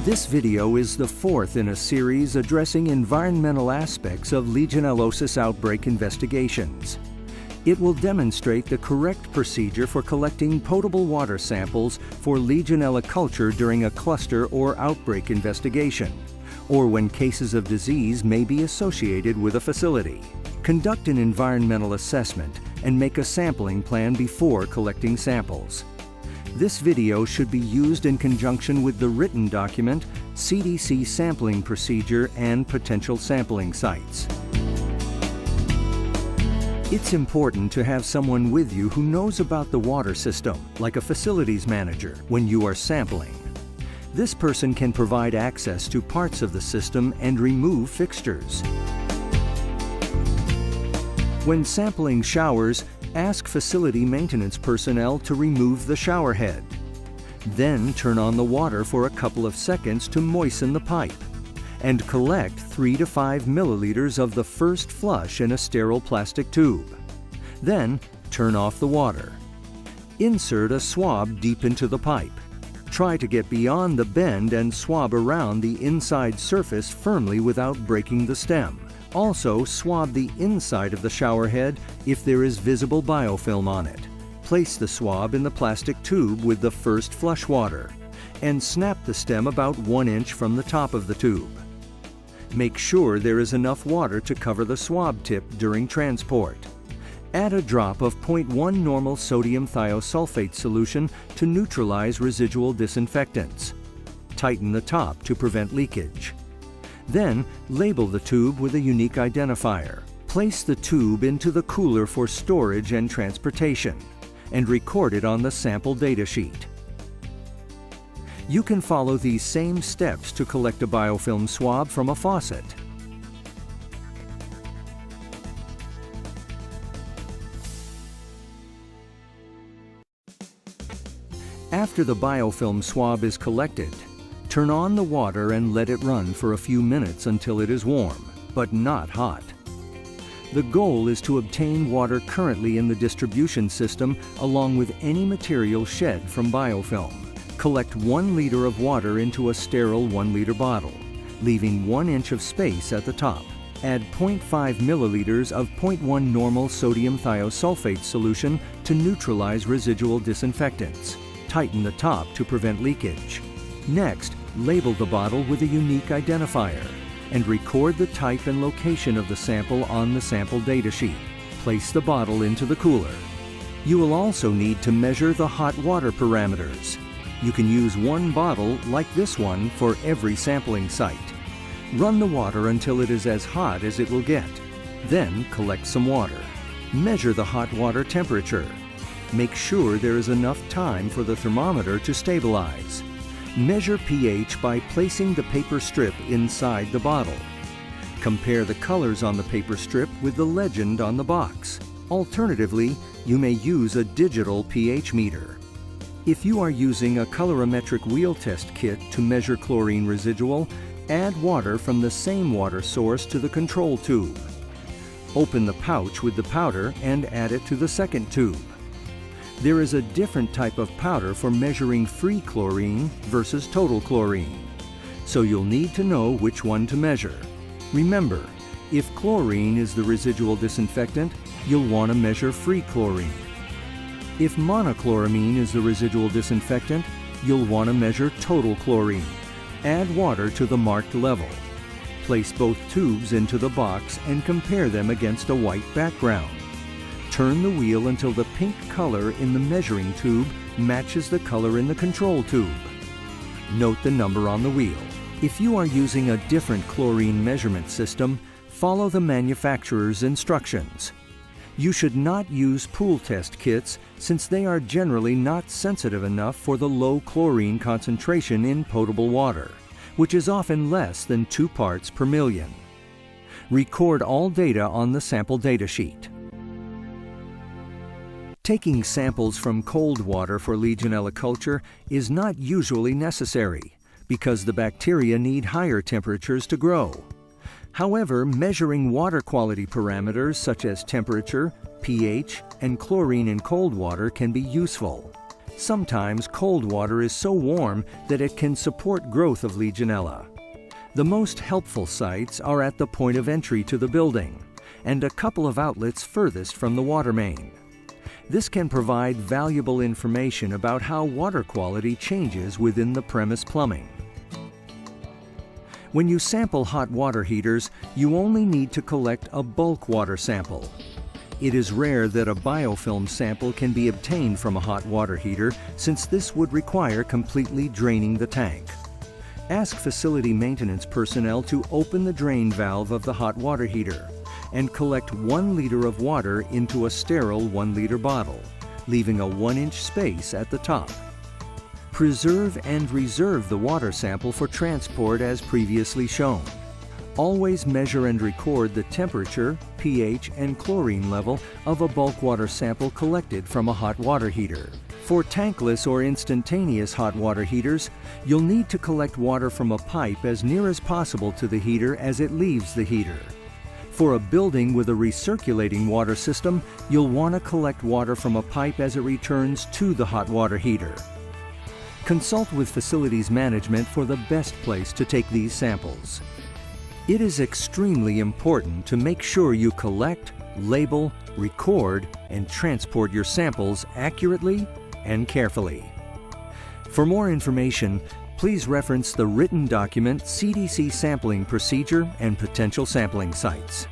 This video is the fourth in a series addressing environmental aspects of Legionellosis outbreak investigations. It will demonstrate the correct procedure for collecting potable water samples for Legionella culture during a cluster or outbreak investigation, or when cases of disease may be associated with a facility. Conduct an environmental assessment and make a sampling plan before collecting samples. This video should be used in conjunction with the written document, CDC sampling procedure, and potential sampling sites. It's important to have someone with you who knows about the water system, like a facilities manager, when you are sampling. This person can provide access to parts of the system and remove fixtures. When sampling showers, ask facility maintenance personnel to remove the shower head. Then turn on the water for a couple of seconds to moisten the pipe, and collect 3 to 5 milliliters of the first flush in a sterile plastic tube. Then turn off the water. Insert a swab deep into the pipe. Try to get beyond the bend and swab around the inside surface firmly without breaking the stem. Also, swab the inside of the shower head if there is visible biofilm on it. Place the swab in the plastic tube with the first flush water, and snap the stem about 1 inch from the top of the tube. Make sure there is enough water to cover the swab tip during transport. Add a drop of 0.1 normal sodium thiosulfate solution to neutralize residual disinfectants. Tighten the top to prevent leakage. Then, label the tube with a unique identifier. Place the tube into the cooler for storage and transportation, and record it on the sample data sheet. You can follow these same steps to collect a biofilm swab from a faucet. After the biofilm swab is collected, turn on the water and let it run for a few minutes until it is warm, but not hot. The goal is to obtain water currently in the distribution system along with any material shed from biofilm. Collect 1 liter of water into a sterile 1 liter bottle, leaving 1 inch of space at the top. Add 0.5 milliliters of 0.1 normal sodium thiosulfate solution to neutralize residual disinfectants. Tighten the top to prevent leakage. Next, label the bottle with a unique identifier and record the type and location of the sample on the sample data sheet. Place the bottle into the cooler. You will also need to measure the hot water parameters. You can use 1 bottle like this one for every sampling site. Run the water until it is as hot as it will get. Then collect some water. Measure the hot water temperature. Make sure there is enough time for the thermometer to stabilize. Measure pH by placing the paper strip inside the bottle. Compare the colors on the paper strip with the legend on the box. Alternatively, you may use a digital pH meter. If you are using a colorimetric wheel test kit to measure chlorine residual, add water from the same water source to the control tube. Open the pouch with the powder and add it to the second tube. There is a different type of powder for measuring free chlorine versus total chlorine, so you'll need to know which one to measure. Remember, if chlorine is the residual disinfectant, you'll want to measure free chlorine. If monochloramine is the residual disinfectant, you'll want to measure total chlorine. Add water to the marked level. Place both tubes into the box and compare them against a white background. Turn the wheel until the pink color in the measuring tube matches the color in the control tube. Note the number on the wheel. If you are using a different chlorine measurement system, follow the manufacturer's instructions. You should not use pool test kits since they are generally not sensitive enough for the low chlorine concentration in potable water, which is often less than 2 parts per million. Record all data on the sample data sheet. Taking samples from cold water for Legionella culture is not usually necessary because the bacteria need higher temperatures to grow. However, measuring water quality parameters such as temperature, pH, and chlorine in cold water can be useful. Sometimes cold water is so warm that it can support growth of Legionella. The most helpful sites are at the point of entry to the building and a couple of outlets furthest from the water main. This can provide valuable information about how water quality changes within the premise plumbing. When you sample hot water heaters, you only need to collect a bulk water sample. It is rare that a biofilm sample can be obtained from a hot water heater, since this would require completely draining the tank. Ask facility maintenance personnel to open the drain valve of the hot water heater and collect 1 liter of water into a sterile 1-liter bottle, leaving a 1-inch space at the top. Preserve and reserve the water sample for transport as previously shown. Always measure and record the temperature, pH, and chlorine level of a bulk water sample collected from a hot water heater. For tankless or instantaneous hot water heaters, you'll need to collect water from a pipe as near as possible to the heater as it leaves the heater. For a building with a recirculating water system, you'll want to collect water from a pipe as it returns to the hot water heater. Consult with facilities management for the best place to take these samples. It is extremely important to make sure you collect, label, record, and transport your samples accurately and carefully. For more information, please reference the written document CDC sampling procedure and potential sampling sites.